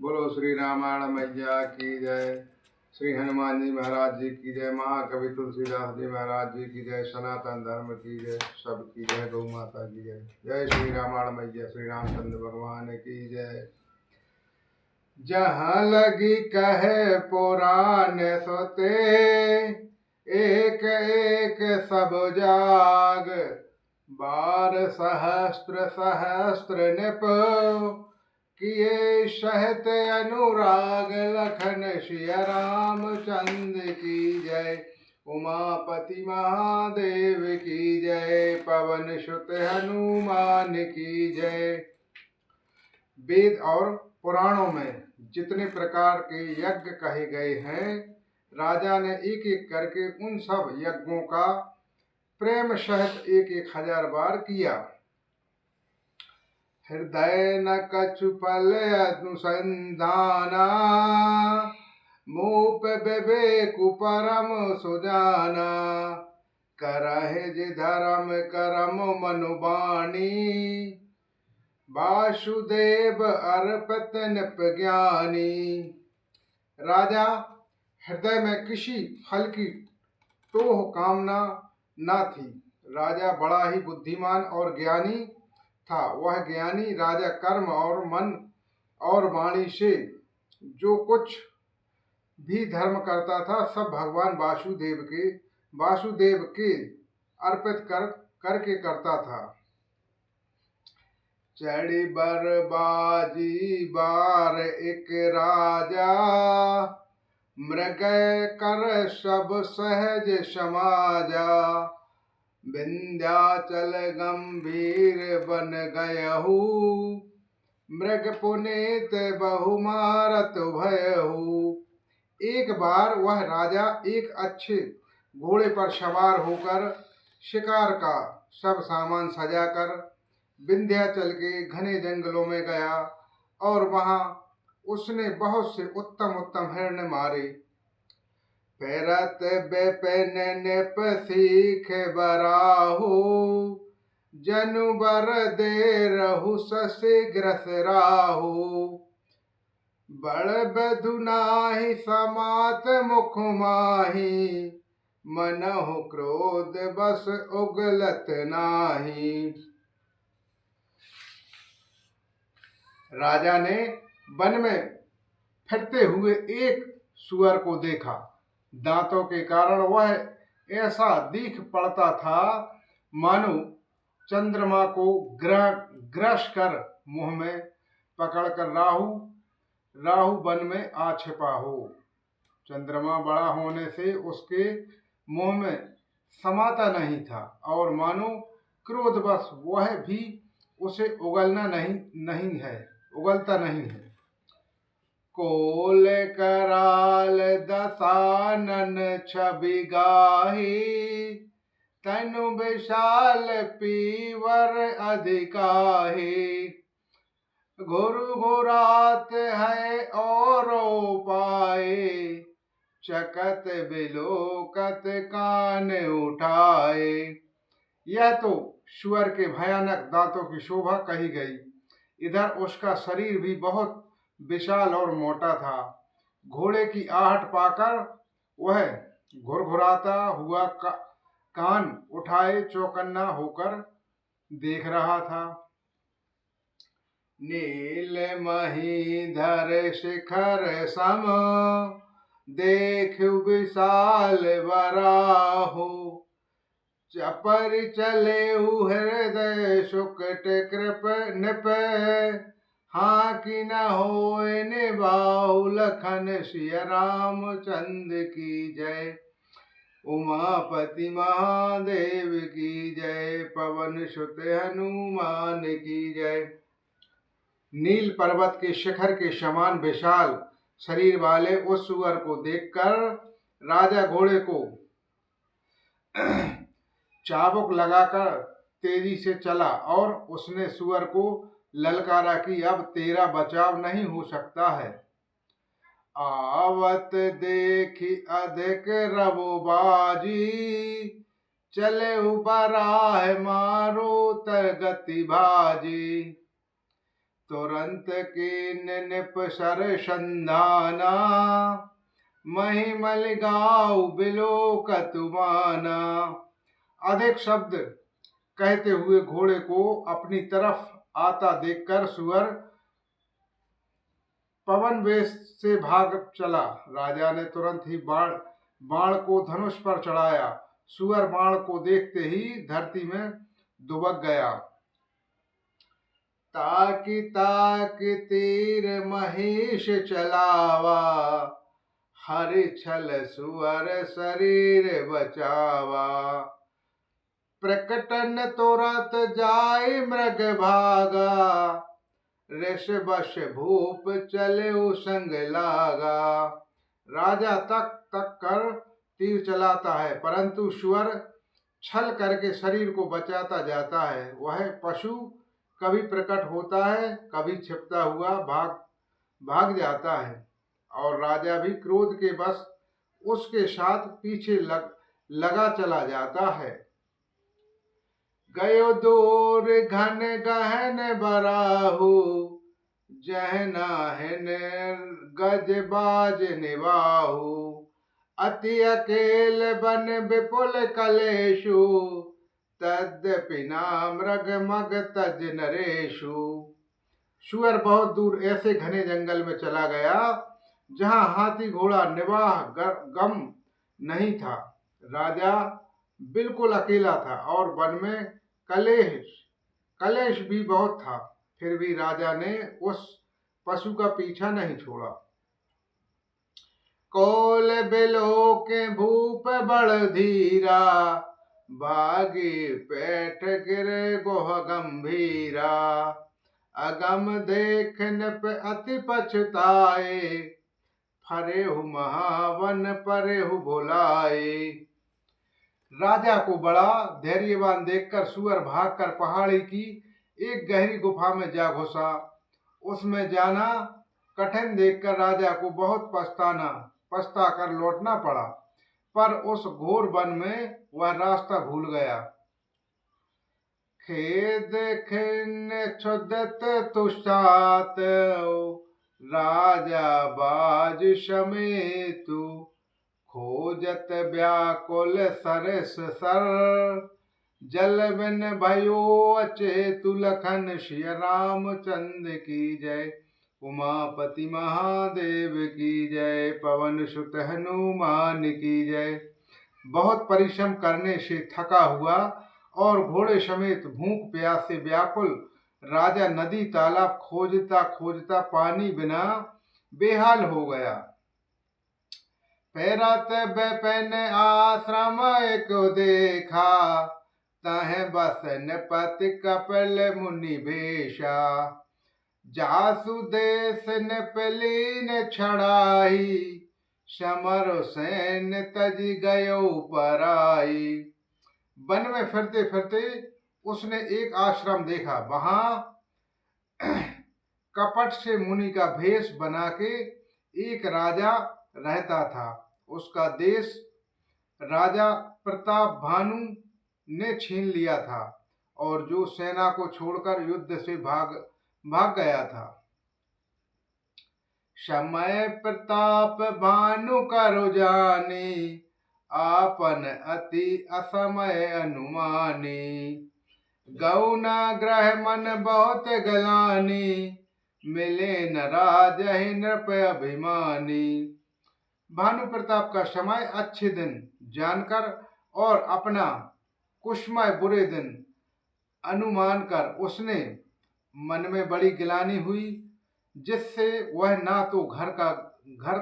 बोलो श्री रामायण मैया की जय। श्री हनुमान जी महाराज जी की जय। महाकवि तुलसीदास जी महाराज जी की जय। सनातन धर्म की जय। सबकी जय। गौ माता की जय। जय श्री रामायण मैया। श्री रामचंद्र भगवान की जय। जहाँ लगी कहे पुराण सोते, एक एक सब जाग। बार सहस्त्र सहस्त्र निप, किए सहत अनुराग। लखन सिया रामचंद्र की जय। उमापति महादेव की जय। पवन सुत हनुमान की जय। वेद और पुराणों में जितने प्रकार के यज्ञ कहे गए हैं, राजा ने एक एक करके उन सब यज्ञों का प्रेम सहित एक एक हजार बार किया। हृदय न कछु फल अनुसंधाना, मूप विवेक परम सुजाना। करहि जे धर्म करम मनुबाणी, वासुदेव अर्पित निप ज्ञानी। राजा हृदय में किसी फल की टोह कामना न थी। राजा बड़ा ही बुद्धिमान और ज्ञानी था। वह ज्ञानी राजा कर्म और मन और वाणी से जो कुछ भी धर्म करता था, सब भगवान वासुदेव के अर्पित करके करता था। चढ़ी बरबाजी बार एक राजा, मृग कर सब सहज समाजा। विंध्याचल गंभीर बन गयहु, मृग पुनीत बहु मारत भयहु। एक बार वह राजा एक अच्छे घोड़े पर सवार होकर शिकार का सब सामान सजाकर विंध्याचल के घने जंगलों में गया और वहां उसने बहुत से उत्तम उत्तम हिरण मारे। पैरत बेपेन निप सीख बराहु, जनु बर दे रहु ससी ग्रस राहु। बड़ बधु नाही समात मुख माही, मनहु क्रोध बस उगलत नाही। राजा ने वन में फिरते हुए एक सुअर को देखा। दांतों के कारण वह ऐसा दिख पड़ता था मानो चंद्रमा को ग्रस कर मुंह में पकड़कर राहु वन में आ छिपा हो। चंद्रमा बड़ा होने से उसके मुंह में समाता नहीं था और मानो क्रोधवश वह भी उसे उगलता नहीं है। कोल कराल दसानन छवि गाही, तनु विशाल पीवर अधिकाही। घुरु घुरात है और पाए, चकत बिलोकत कान उठाए। यह तो सुअर के भयानक दांतों की शोभा कही गई। इधर उसका शरीर भी बहुत विशाल और मोटा था। घोड़े की आहट पाकर वह घुरघुराता हुआ कान उठाए चौकन्ना होकर देख रहा था। नील महीधर शिखर सम, देख विशाल वराहु। चपर चले हृदय सुकट कृप निप, हाँ कि न होए निभाउ। लखन सिया रामचंद्र की जय। उमापति महादेव की जय। पवन सुत हनुमान की जय। नील पर्वत के शिखर के समान विशाल शरीर वाले उस सुअर को देखकर राजा घोड़े को चाबुक लगाकर तेजी से चला और उसने सुअर को ललकारा कि अब तेरा बचाव नहीं हो सकता है। आवत देखी अधिक रवोबाजी, चले बराह मारो तर गति भाजी। तुरंत कीन निप सर संधाना, महिमल गाऊ बिलोकत माना। अधिक शब्द कहते हुए घोड़े को अपनी तरफ आता देखकर सुअर पवन वेश से भाग चला। राजा ने तुरंत ही बाण को धनुष पर चढ़ाया। सुअर बाण को देखते ही धरती में दुबक गया। ताकि ताकि तीर महेश चलावा, हरि छल सुअर शरीर बचावा। प्रकटन तुरंत जाय मृग भागा, ऋष बश भूप चले संग लागा। राजा तक तक कर तीर चलाता है, परंतु सुअर छल करके शरीर को बचाता जाता है। वह पशु कभी प्रकट होता है, कभी छिपता हुआ भाग जाता है, और राजा भी क्रोध के बस उसके साथ पीछे लगा चला जाता है। गयो दूर घन गहन बराहु, जहना हिन गज बाज निवाहु। अति अकेल बन विपुल कलेशु, तद्यपि मृग मग तज नरेशु। सुअर बहुत दूर ऐसे घने जंगल में चला गया जहां हाथी घोड़ा निवाह गम नहीं था। राजा बिल्कुल अकेला था और वन में कलेश भी बहुत था। फिर भी राजा ने उस पशु का पीछा नहीं छोड़ा। कोल बिलो के भूप बड़ धीरा, भागी पैठ गिरे गोह गंभीरा। अगम देखन पे अति पछताए, फरेहु महावन परेहु भुलाए। राजा को बड़ा धैर्यवान देखकर सुअर भागकर पहाड़ी की एक गहरी गुफा में जा घुसा। उसमें जाना कठिन देखकर राजा को बहुत पछता कर लौटना पड़ा, पर उस घोर वन में वह रास्ता भूल गया। खेद खिन्न क्षुदत तुषात, राजा बाज समेतु। खोजत व्याकुल सरस सर, जल बिन भयो अचेतु। लखन श्री रामचंद्र की जय, उमापति महादेव की जय, पवन सुत हनुमान की जय। बहुत परिश्रम करने से थका हुआ और घोड़े समेत भूख प्यास से व्याकुल राजा नदी तालाब खोजता खोजता पानी बिना बेहाल हो गया। पैरत बेपन आश्रम को देखा, तहे बसन पति कपिल मुनि भेषा। जासु देश नपलीन छड़ाई, समर सैन तज गयो पराई। वन में फिरते फिरते उसने एक आश्रम देखा। वहां कपट से मुनि का भेष बना के एक राजा रहता था। उसका देश राजा प्रताप भानु ने छीन लिया था, और जो सेना को छोड़कर युद्ध से भाग गया था। समय प्रताप भानु करो जाने, आपन अति असमय अनुमानी। गौना ग्रह मन बहुत गलानी, मिले न राजहि नृप अभिमानी। भानु प्रताप का समय अच्छे दिन जानकर और अपना कुशमय बुरे दिन अनुमान कर उसने मन में बड़ी गिलानी हुई, जिससे वह ना तो घर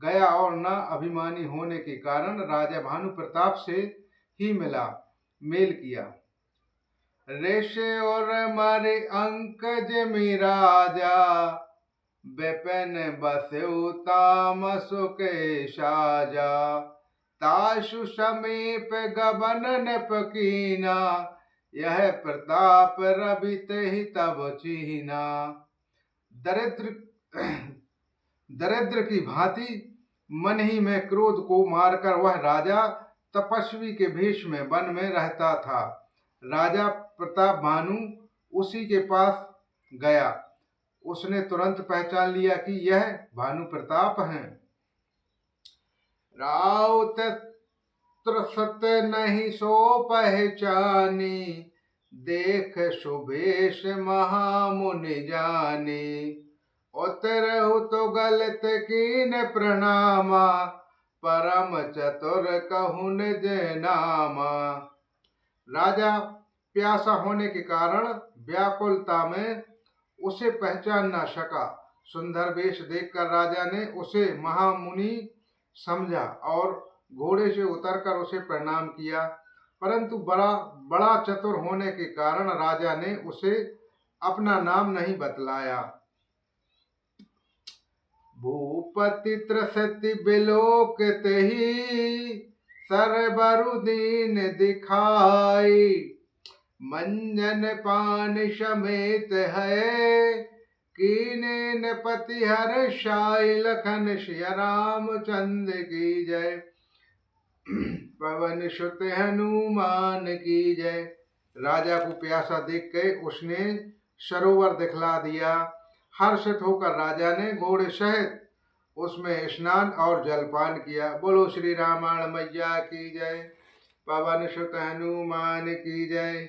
गया और न अभिमानी होने के कारण राजा भानु प्रताप से ही मेल किया। ऋषि और मारे अंकज में राजा, बेपन बसु तामस के साजा। तासु समीप गबन नपकीना, यह प्रताप रबित ही तब चीना। दरिद्र की भांति मन ही में क्रोध को मारकर वह राजा तपस्वी के भेष में वन में रहता था। राजा प्रताप भानु उसी के पास गया। उसने तुरंत पहचान लिया कि यह भानु प्रताप हैं। राउत त्रसत नहीं सो पहचानी, देख सुबेश महामुनि जानी। उतरहु तो गलत कीन प्रणामा, परम चतुर कहून जय नामा। राजा प्यासा होने के कारण व्याकुलता में उसे पहचान न सका। सुंदर वेश देखकर राजा ने उसे महामुनि समझा और घोड़े से उतरकर उसे प्रणाम किया, परंतु बड़ा चतुर होने के कारण राजा ने उसे अपना नाम नहीं बतलाया। भूपति त्रसति बिलोकत ही, सरबरु दीन दिखाई। मंजन पान समेत है, कीने नपति हर शाई। लखन सिया रामचंद्र की जय, पवन सुत हनुमान की जय। राजा को प्यासा देख के उसने सरोवर दिखला दिया। हर्षित होकर राजा ने घोड़े सहित उसमें स्नान और जलपान किया। बोलो श्री रामायण मैया की जय, पवन सुत हनुमान की जय।